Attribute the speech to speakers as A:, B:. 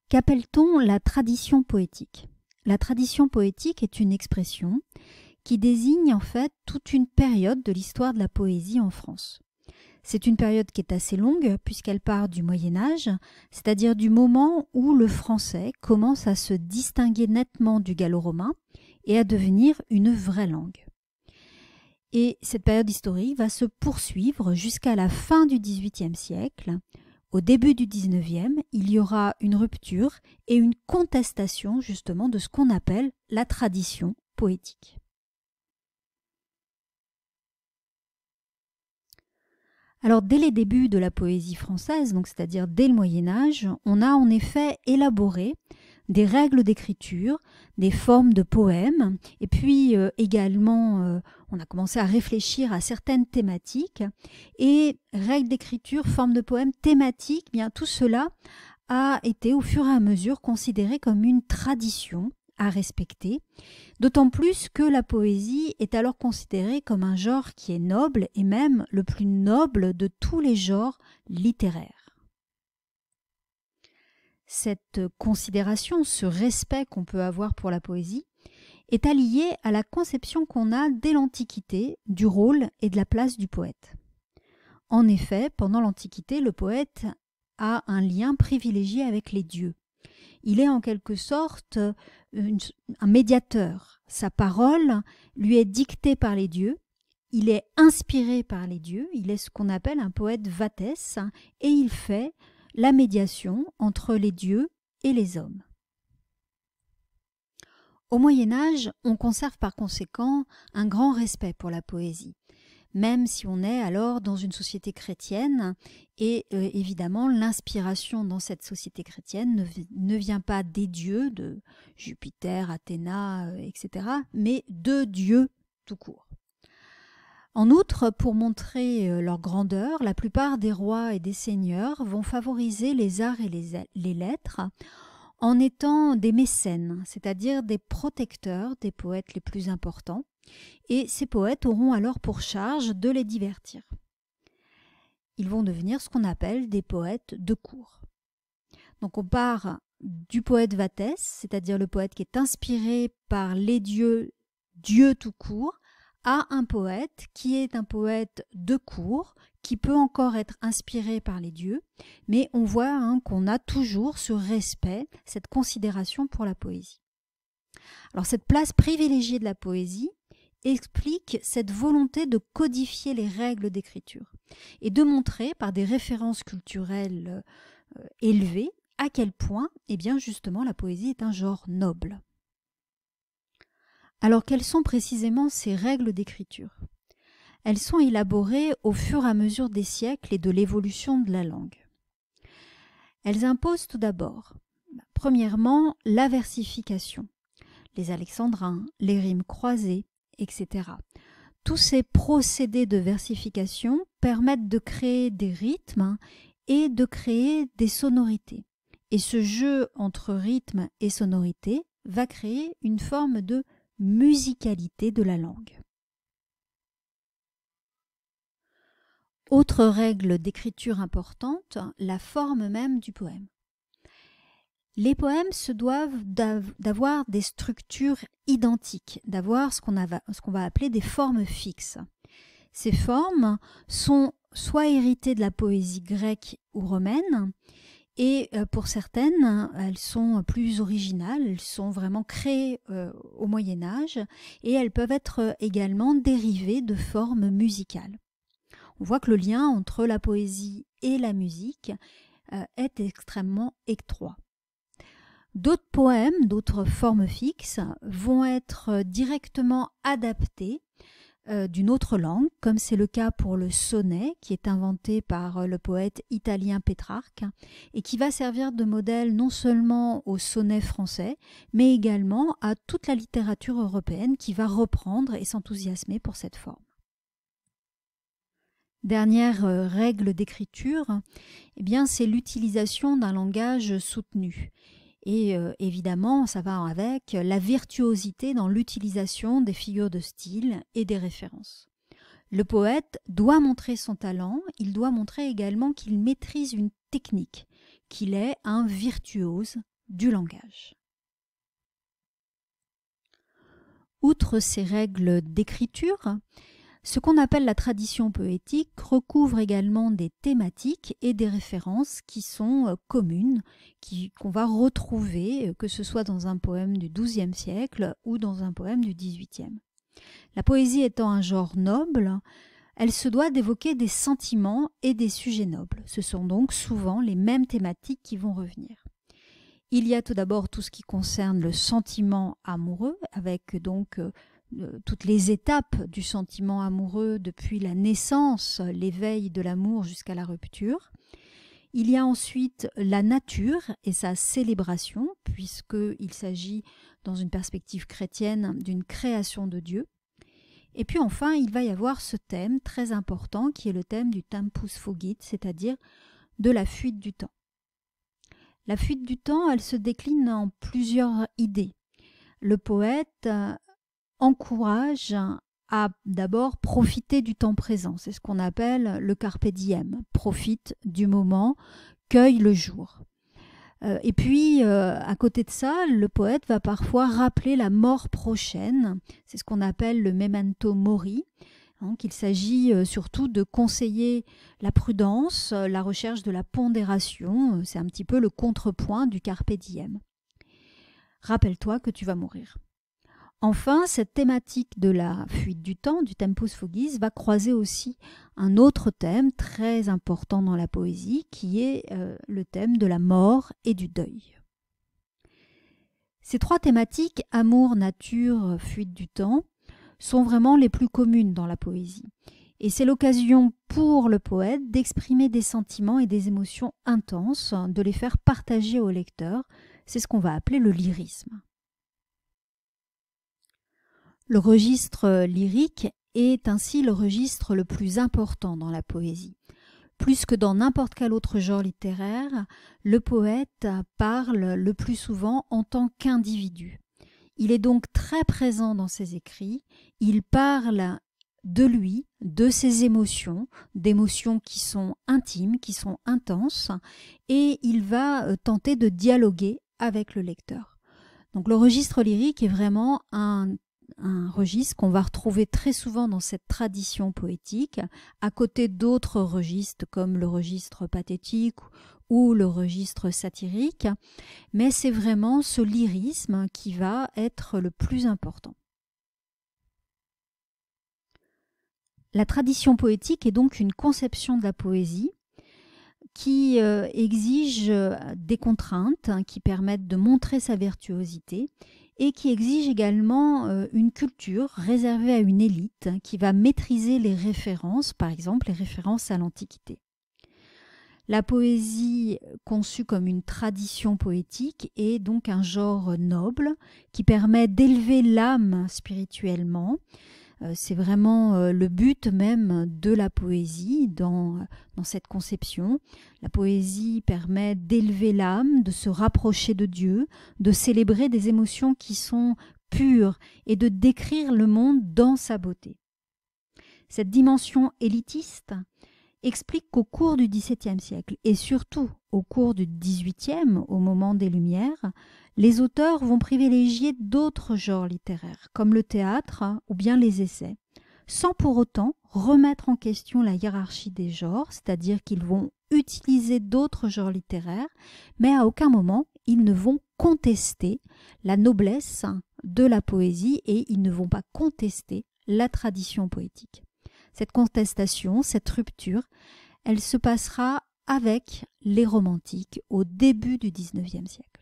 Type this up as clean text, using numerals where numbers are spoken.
A: Qu'appelle-t-on la tradition poétique? La tradition poétique est une expression qui désigne en fait toute une période de l'histoire de la poésie en France. C'est une période qui est assez longue puisqu'elle part du Moyen-Âge, c'est-à-dire du moment où le français commence à se distinguer nettement du gallo-romain et à devenir une vraie langue. Et cette période historique va se poursuivre jusqu'à la fin du XVIIIe siècle. Au début du XIXe, il y aura une rupture et une contestation justement de ce qu'on appelle la tradition poétique. Alors dès les débuts de la poésie française, donc c'est-à-dire dès le Moyen-Âge, on a en effet élaboré des règles d'écriture, des formes de poèmes, et puis également on a commencé à réfléchir à certaines thématiques, et règles d'écriture, formes de poèmes, thématiques, bien tout cela a été au fur et à mesure considéré comme une tradition à respecter, d'autant plus que la poésie est alors considérée comme un genre qui est noble et même le plus noble de tous les genres littéraires. Cette considération, ce respect qu'on peut avoir pour la poésie, est allié à la conception qu'on a dès l'Antiquité du rôle et de la place du poète. En effet, pendant l'Antiquité, le poète a un lien privilégié avec les dieux. Il est en quelque sorte un médiateur. Sa parole lui est dictée par les dieux, il est inspiré par les dieux, il est ce qu'on appelle un poète vatès, et il fait la médiation entre les dieux et les hommes. Au Moyen-Âge, on conserve par conséquent un grand respect pour la poésie, même si on est alors dans une société chrétienne, et évidemment l'inspiration dans cette société chrétienne ne vient pas des dieux, de Jupiter, Athéna, etc., mais de Dieu tout court. En outre, pour montrer leur grandeur, la plupart des rois et des seigneurs vont favoriser les arts et les lettres en étant des mécènes, c'est-à-dire des protecteurs des poètes les plus importants, et ces poètes auront alors pour charge de les divertir. Ils vont devenir ce qu'on appelle des poètes de cour. Donc on part du poète vatès, c'est-à-dire le poète qui est inspiré par les dieux, Dieu tout court, à un poète qui est un poète de cour, qui peut encore être inspiré par les dieux, mais on voit qu'on a toujours ce respect, cette considération pour la poésie. Alors cette place privilégiée de la poésie explique cette volonté de codifier les règles d'écriture et de montrer par des références culturelles élevées à quel point, eh bien justement, la poésie est un genre noble. Alors quelles sont précisément ces règles d'écriture? Elles sont élaborées au fur et à mesure des siècles et de l'évolution de la langue. Elles imposent tout d'abord, premièrement, la versification, les alexandrins, les rimes croisées, etc. Tous ces procédés de versification permettent de créer des rythmes et de créer des sonorités. Et ce jeu entre rythme et sonorité va créer une forme de musicalité de la langue. Autre règle d'écriture importante, la forme même du poème. Les poèmes se doivent d'avoir des structures identiques, d'avoir ce qu'on va appeler des formes fixes. Ces formes sont soit héritées de la poésie grecque ou romaine, et pour certaines, elles sont plus originales, elles sont vraiment créées au Moyen-Âge, et elles peuvent être également dérivées de formes musicales. On voit que le lien entre la poésie et la musique est extrêmement étroit. D'autres poèmes, d'autres formes fixes vont être directement adaptés d'une autre langue, comme c'est le cas pour le sonnet, qui est inventé par le poète italien Pétrarque, et qui va servir de modèle non seulement au sonnet français, mais également à toute la littérature européenne qui va reprendre et s'enthousiasmer pour cette forme. Dernière règle d'écriture, eh bien, c'est l'utilisation d'un langage soutenu. Et évidemment, ça va avec la virtuosité dans l'utilisation des figures de style et des références. Le poète doit montrer son talent, il doit montrer également qu'il maîtrise une technique, qu'il est un virtuose du langage. Outre ces règles d'écriture, ce qu'on appelle la tradition poétique recouvre également des thématiques et des références qui sont communes, qu'on va retrouver, que ce soit dans un poème du XIIe siècle ou dans un poème du XVIIIe. La poésie étant un genre noble, elle se doit d'évoquer des sentiments et des sujets nobles. Ce sont donc souvent les mêmes thématiques qui vont revenir. Il y a tout d'abord tout ce qui concerne le sentiment amoureux, avec donc toutes les étapes du sentiment amoureux depuis la naissance, l'éveil de l'amour jusqu'à la rupture. Il y a ensuite la nature et sa célébration, puisqu'il s'agit, dans une perspective chrétienne, d'une création de Dieu. Et puis enfin, il va y avoir ce thème très important qui est le thème du tempus fugit, c'est-à-dire de la fuite du temps. La fuite du temps, elle se décline en plusieurs idées. Le poète encourage à d'abord profiter du temps présent. C'est ce qu'on appelle le carpe diem. Profite du moment, cueille le jour. Et puis, à côté de ça, le poète va parfois rappeler la mort prochaine. C'est ce qu'on appelle le memento mori. Donc, il s'agit surtout de conseiller la prudence, la recherche de la pondération. C'est un petit peu le contrepoint du carpe diem. Rappelle-toi que tu vas mourir. Enfin, cette thématique de la fuite du temps, du tempus fugis, va croiser aussi un autre thème très important dans la poésie, qui est le thème de la mort et du deuil. Ces trois thématiques, amour, nature, fuite du temps, sont vraiment les plus communes dans la poésie. Et c'est l'occasion pour le poète d'exprimer des sentiments et des émotions intenses, de les faire partager au lecteur. C'est ce qu'on va appeler le lyrisme. Le registre lyrique est ainsi le registre le plus important dans la poésie. Plus que dans n'importe quel autre genre littéraire, le poète parle le plus souvent en tant qu'individu. Il est donc très présent dans ses écrits, il parle de lui, de ses émotions, d'émotions qui sont intimes, qui sont intenses, et il va tenter de dialoguer avec le lecteur. Donc le registre lyrique est vraiment un registre qu'on va retrouver très souvent dans cette tradition poétique, à côté d'autres registres comme le registre pathétique ou le registre satirique, mais c'est vraiment ce lyrisme qui va être le plus important. La tradition poétique est donc une conception de la poésie qui exige des contraintes qui permettent de montrer sa virtuosité et qui exige également une culture réservée à une élite qui va maîtriser les références, par exemple les références à l'Antiquité. La poésie conçue comme une tradition poétique est donc un genre noble qui permet d'élever l'âme spirituellement. C'est vraiment le but même de la poésie dans cette conception. La poésie permet d'élever l'âme, de se rapprocher de Dieu, de célébrer des émotions qui sont pures et de décrire le monde dans sa beauté. Cette dimension élitiste explique qu'au cours du XVIIe siècle et surtout au cours du XVIIIe, au moment des Lumières, les auteurs vont privilégier d'autres genres littéraires, comme le théâtre ou bien les essais, sans pour autant remettre en question la hiérarchie des genres, c'est-à-dire qu'ils vont utiliser d'autres genres littéraires, mais à aucun moment ils ne vont contester la noblesse de la poésie et ils ne vont pas contester la tradition poétique. Cette contestation, cette rupture, elle se passera avec les romantiques au début du XIXe siècle.